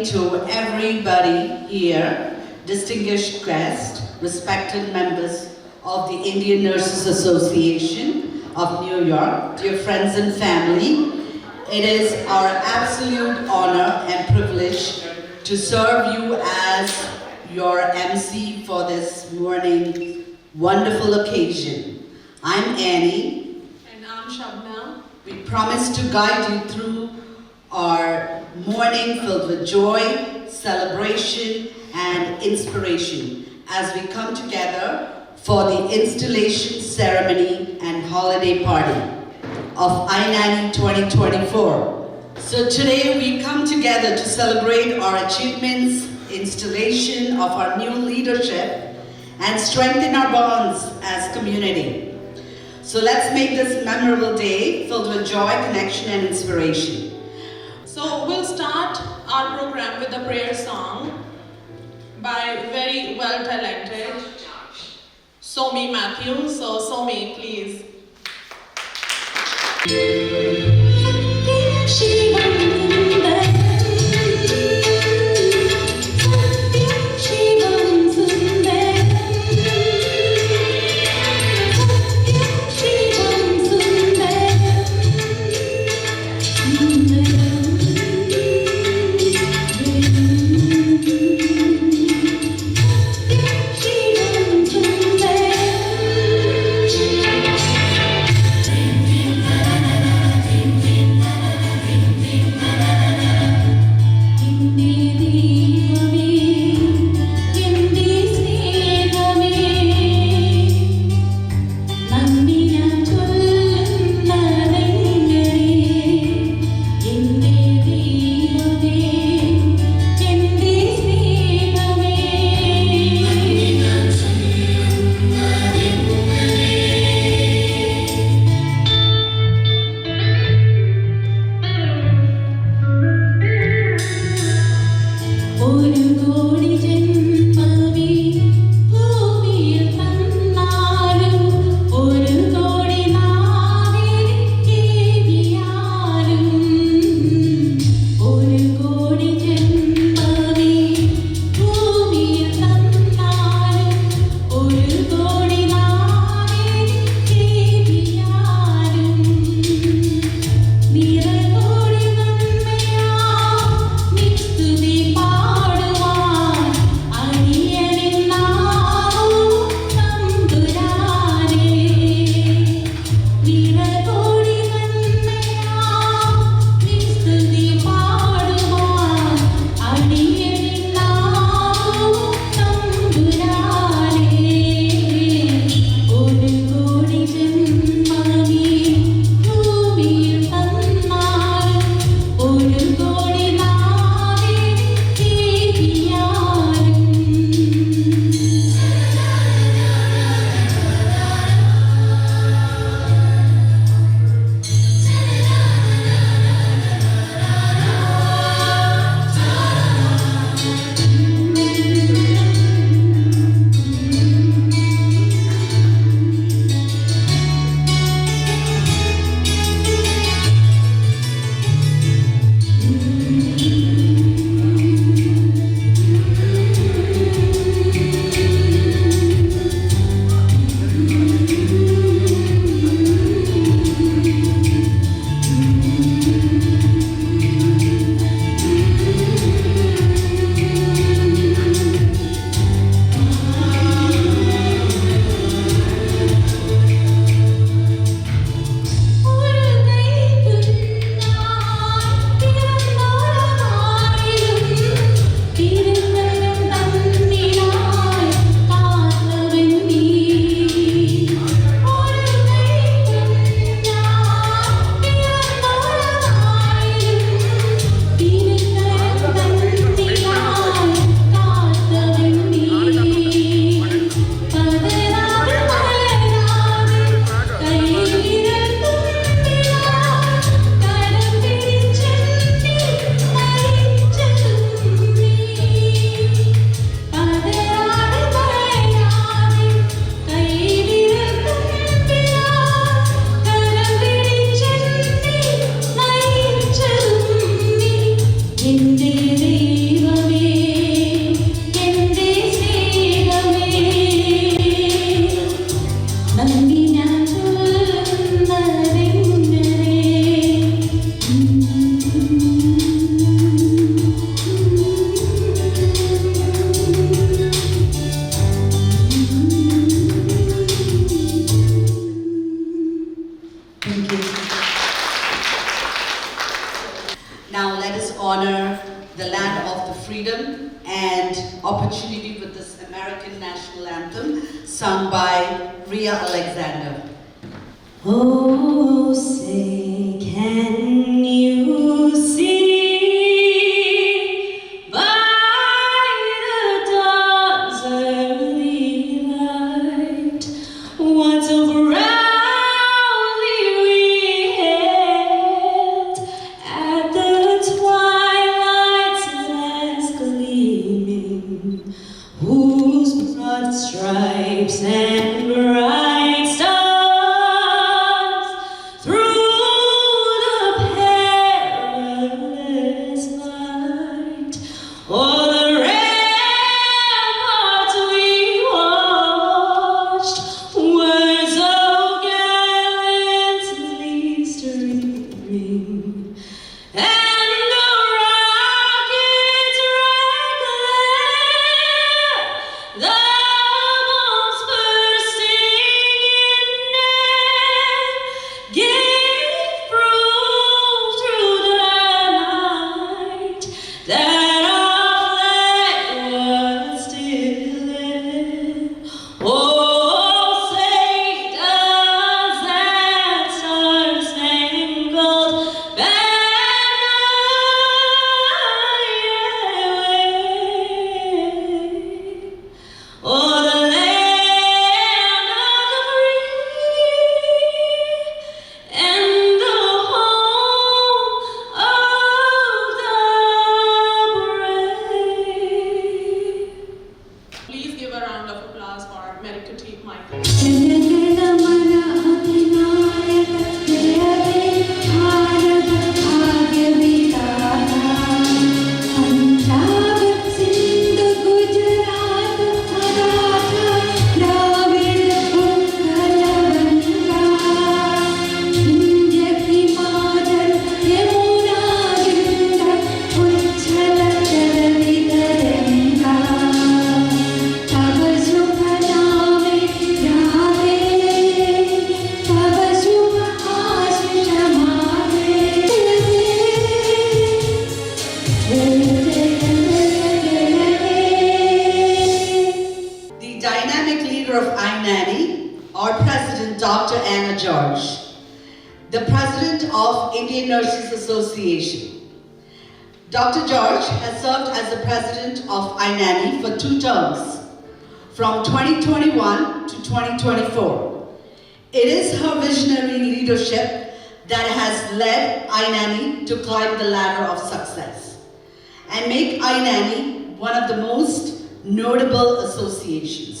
evening to everybody here, distinguished guests, respected members of the Indian Nurses Association of New York, dear friends and family. It is our absolute honor and privilege to serve you as your MC for this morning wonderful occasion. I'm Annie. And I'm Shabna. We promise to guide you through our morning filled with joy, celebration, and inspiration as we come together for the installation ceremony and holiday party of I-90 2024. So today we come together to celebrate our achievements, installation of our new leadership, and strengthen our bonds as community. So let's make this memorable day filled with joy, connection, and inspiration. So we'll start our program with a prayer song by very well talented Somi Matthew. So Somi, please. opportunity with this American national anthem sung by Ria Alexander. Oh, say, can you see by the dawn's early light what so proudly we hailed at the twilight's last gleaming, whose broad stripes and bright stars our President, Dr. Anna George, the President of Indian Nurses Association. Dr. George has served as the President of INANI for 2 terms, from 2021 to 2024. It is her visionary leadership that has led INANI to climb the ladder of success and make INANI one of the most notable associations.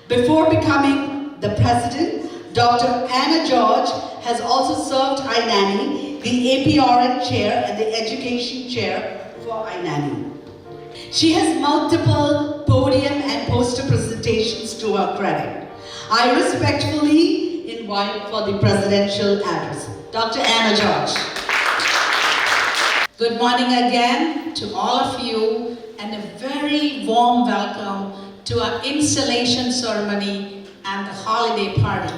Before becoming the President, Dr. Anna George has also served INANI, the APRN Chair and the Education Chair for INANI. She has multiple podium and poster presentations to her credit. I respectfully invite for the presidential address, Dr. Anna George. Good morning again to all of you, and a very warm welcome to our installation ceremony and the holiday party.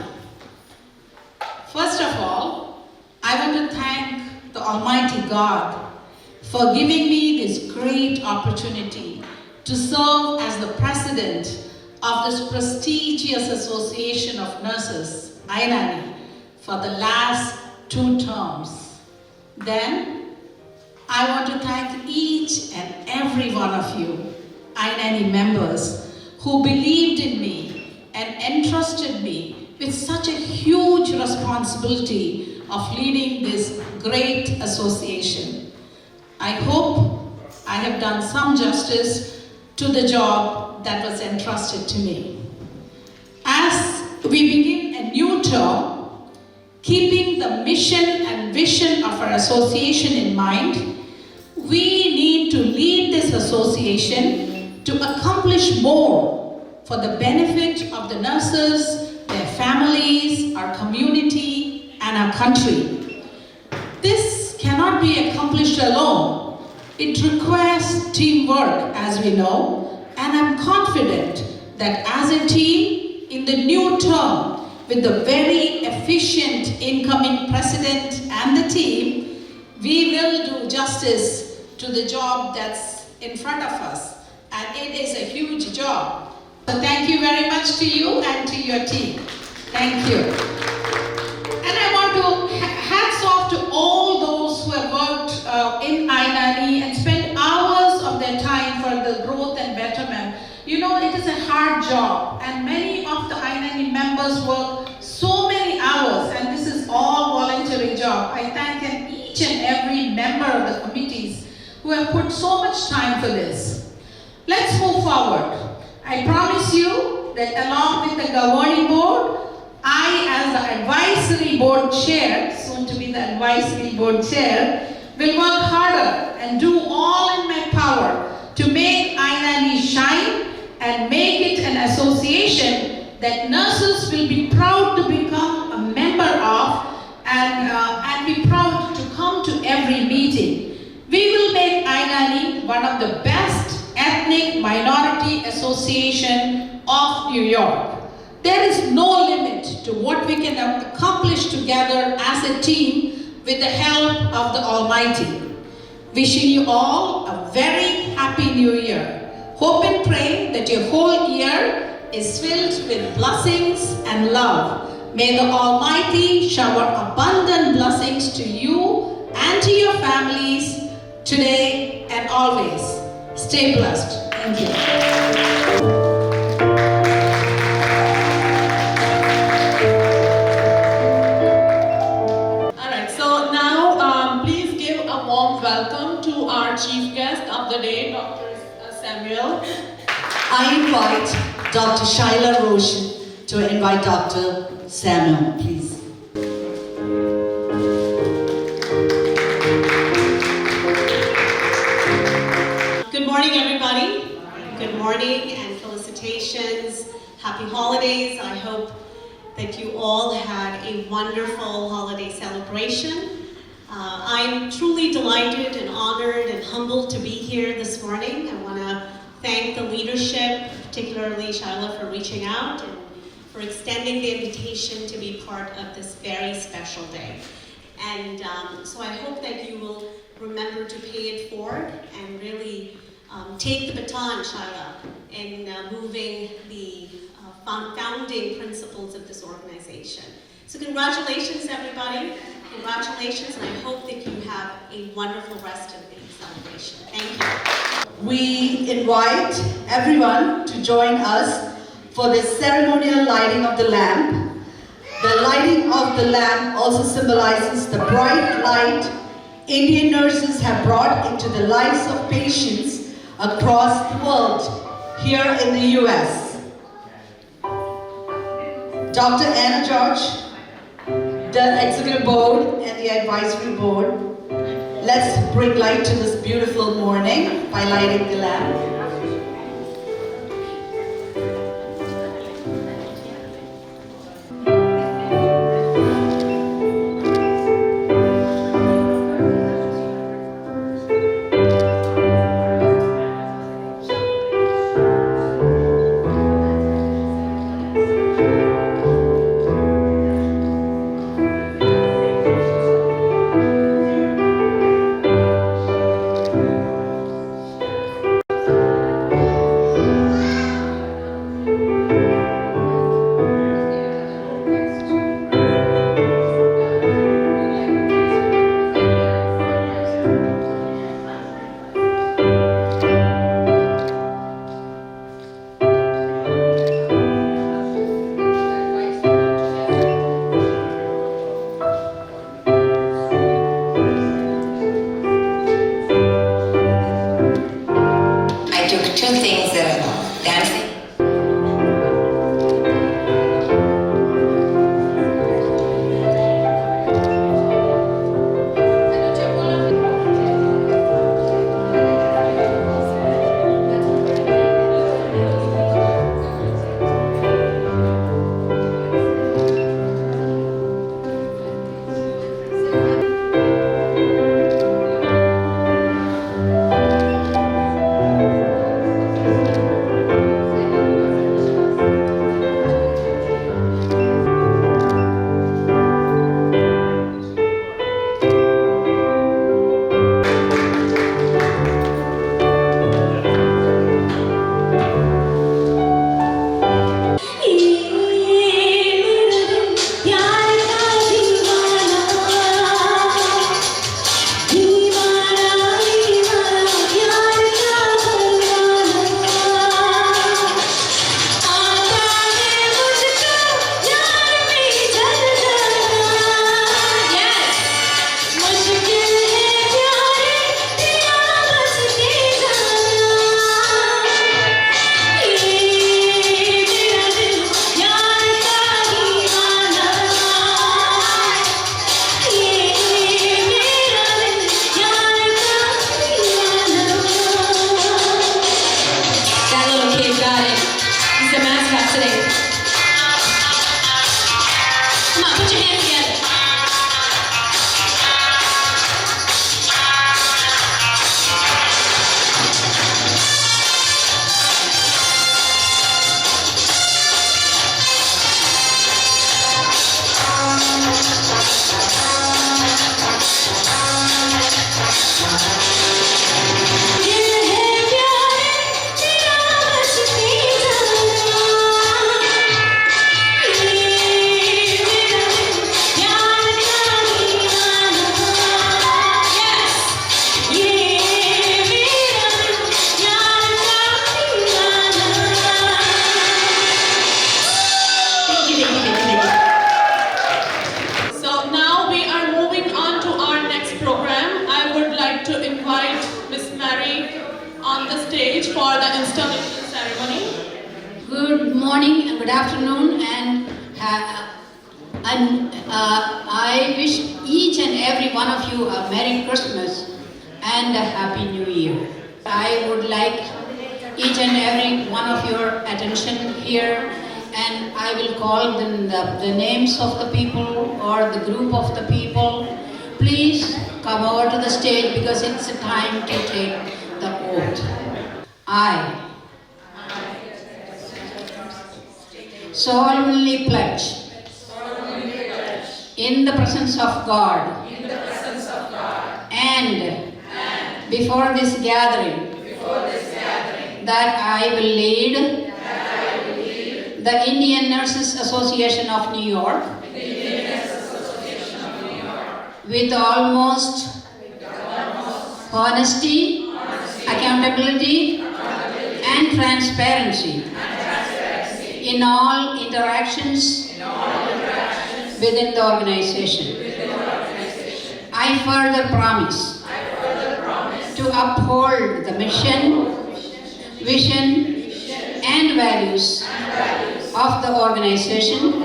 First of all, I want to thank the Almighty God for giving me this great opportunity to serve as the president of this prestigious Association of Nurses, INANI, for the last 2 terms. Then, I want to thank each and every one of you, INANI members, who believed in me and entrusted me with such a huge responsibility of leading this great association. I hope I have done some justice to the job that was entrusted to me. As we begin a new term, keeping the mission and vision of our association in mind, we need to lead this association to accomplish more for the benefit of the nurses, their families, our community, and our country. This cannot be accomplished alone. It requires teamwork, as we know, and I'm confident that as a team, in the new term, with the very efficient incoming president and the team, we will do justice to the job that's in front of us and it is a huge job. So thank you very much to you and to your team. Thank you. And I want to hats off to all those who have worked in I-90 and spent hours of their time for the growth and betterment. You know, it is a hard job, and many of the I-90 members work so many hours, and this is all voluntary job. I thank them, each and every member of the committees who have put so much time for this. Let's move forward. I promise you that along with the governing board, I, as the advisory board chair, soon to be the advisory board chair, will work harder and do all in my power to make I-90 shine and make it an association that nurses will be proud to become a member of and be proud to come to every meeting. We will make I-90 one of the best ethnic minority association of New York. There is no limit to what we can accomplish together as a team with the help of the Almighty. Wishing you all a very happy new year. Hope and pray that your whole year is filled with blessings and love. May the Almighty shower abundant blessings to you and to your families today and always. Stay blessed. Thank you. Welcome to our chief guest of the day, Dr. Samuel. I invite Dr. Shaila Roshan to invite Dr. Samuel, please. Good morning, everybody. Good morning and felicitations. Happy holidays. I hope that you all had a wonderful holiday celebration. I'm truly delighted and honored and humbled to be here this morning. I want to thank the leadership, particularly Shaila, for reaching out and for extending the invitation to be part of this very special day. And so I hope that you will remember to pay it forward and really take the baton, Shaila, in moving the founding principles of this organization. So congratulations, everybody. Congratulations, and I hope that you have a wonderful rest of the celebration. Thank you. We invite everyone to join us for the ceremonial lighting of the lamp. The lighting of the lamp also symbolizes the bright light Indian nurses have brought into the lives of patients across the world, here in the US. Dr. Anna George, the executive board and the advisory board, let's bring light to this beautiful morning by lighting the lamp. Two things that are dancing today. Come on, put your hands together. So now we are moving on to our next program. I would like to invite Miss Mary on the stage for the installation ceremony. Good morning and good afternoon, and I wish each and every one of you a Merry Christmas and a Happy New Year. I would like each and every one of your attention here, and I will call the names of the people or the group of the people. Please come over to the stage because it's a time to take the oath. I solemnly pledge in the presence of God and before this gathering that I will lead the Indian Nurses Association of New York with almost honesty, accountability, and transparency in all interactions within the organization. I further promise to uphold the mission, vision, and values of the organization,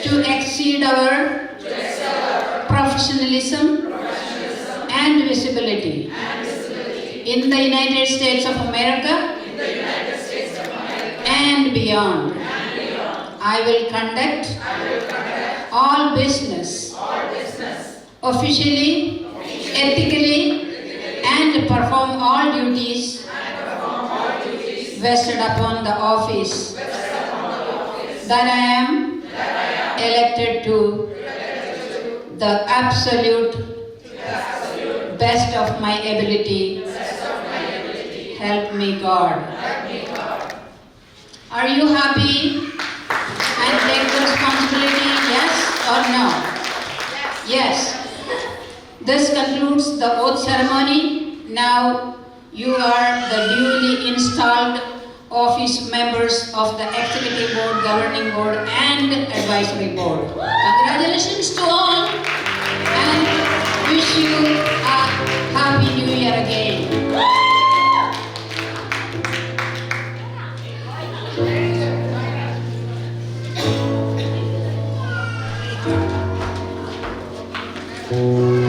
to exceed our professionalism and visibility in the United States of America and beyond. I will conduct all business officially, ethically, and perform all duties vested upon the office that I am elected to the absolute best of my ability. Help me God. Are you happy and take the responsibility, yes or no? Yes. This concludes the oath ceremony. Now you are the duly installed office members of the Executive Board, Governing Board, and Advisory Board. Congratulations to all and wish you a Happy New Year again. Thank you.